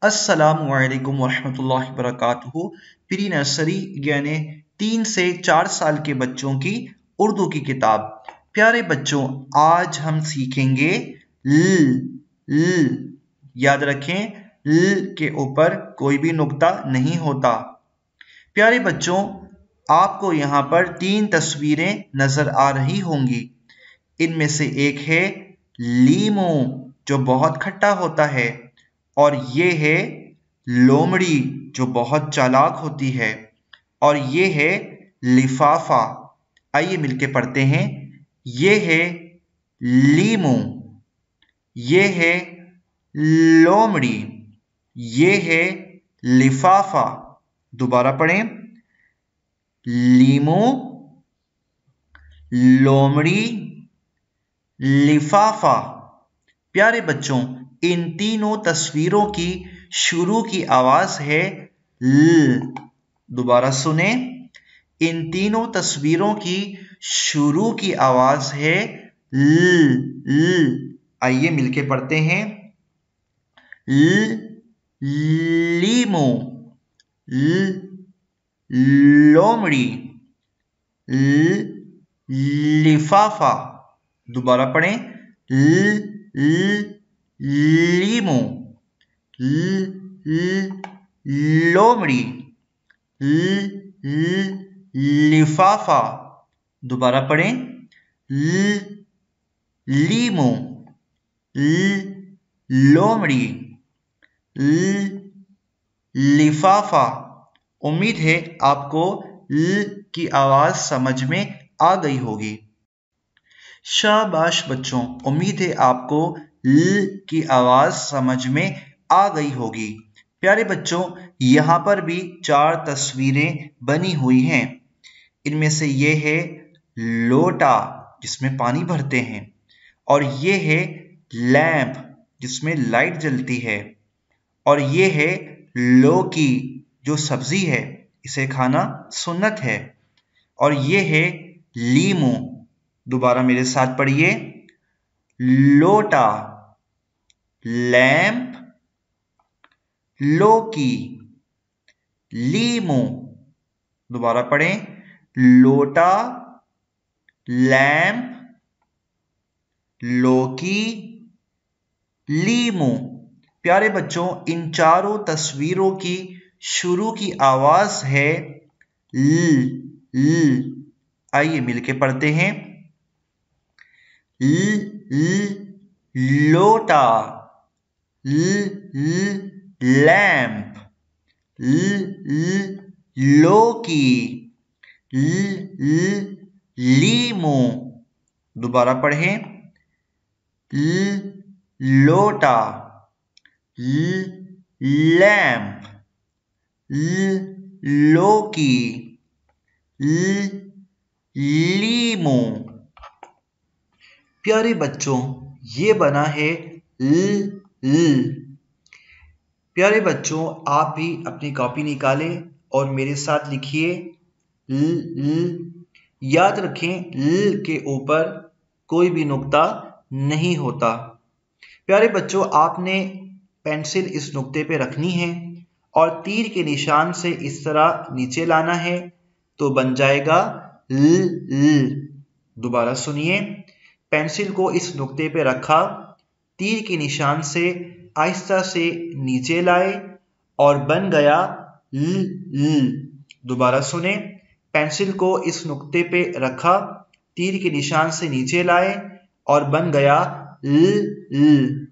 अस्सलामुअलैकुम वरहमतुल्लाहि वबरकातुहू। Pre nursery यानी 3 से 4 साल के बच्चों की उर्दू की किताब। प्यारे बच्चों, आज हम सीखेंगे ल। याद रखें, ल के ऊपर कोई भी नुक्ता नहीं होता। प्यारे बच्चों, आपको यहाँ पर 3 तस्वीरें नजर आ रही होंगी। इनमें से एक है लीमू, जो बहुत खट्टा होता है, और ये है लोमड़ी, जो बहुत चालाक होती है, और ये है लिफाफा। आइए मिलके पढ़ते हैं। ये है लीमू, ये है लोमड़ी, ये है लिफाफा। दोबारा पढ़ें, लीमू, लोमड़ी, लिफाफा। प्यारे बच्चों, इन तीनों तस्वीरों की शुरू की आवाज है ल। दोबारा सुने, इन तीनों तस्वीरों की शुरू की आवाज है ल। आइए मिलके पढ़ते हैं। लीमू, लोमड़ी, लिफाफा। दोबारा पढ़ें, लीमू, लोमड़ी, लिफाफा। दोबारा पढ़ें, लीमू, लोमड़ी, लिफाफा। उम्मीद है आपको ल की आवाज समझ में आ गई होगी। शाबाश बच्चों, उम्मीद है आपको ल की आवाज समझ में आ गई होगी। प्यारे बच्चों, यहाँ पर भी 4 तस्वीरें बनी हुई हैं। इनमें से ये है लोटा, जिसमें पानी भरते हैं, और ये है लैंप, जिसमें लाइट जलती है, और ये है लौकी, जो सब्जी है, इसे खाना सुन्नत है, और ये है लीमू। दोबारा मेरे साथ पढ़िए, लोटा, लैंप, लौकी, लीमू। दोबारा पढ़ें, लोटा, लैंप, लौकी, लीमू। प्यारे बच्चों, इन चारों तस्वीरों की शुरू की आवाज है ल। आइए मिलके पढ़ते हैं। लोटा, लैंप, लौकी, लीमू। दोबारा पढ़ें, लोटा, लैंप, लौकी, लीमू। प्यारे बच्चों, ये बना है ल। प्यारे बच्चों, आप भी अपनी कॉपी निकालें और मेरे साथ लिखिए ल। याद रखें, ल के ऊपर कोई भी नुक्ता नहीं होता। प्यारे बच्चों, आपने पेंसिल इस नुक्ते पे रखनी है और तीर के निशान से इस तरह नीचे लाना है, तो बन जाएगा ल। दोबारा सुनिए, पेंसिल को इस नुक्ते पे रखा, तीर के निशान से आहिस्ता से नीचे लाए और बन गया ल। दोबारा सुने, पेंसिल को इस नुक्ते पे रखा, तीर के निशान से नीचे लाए और बन गया ल।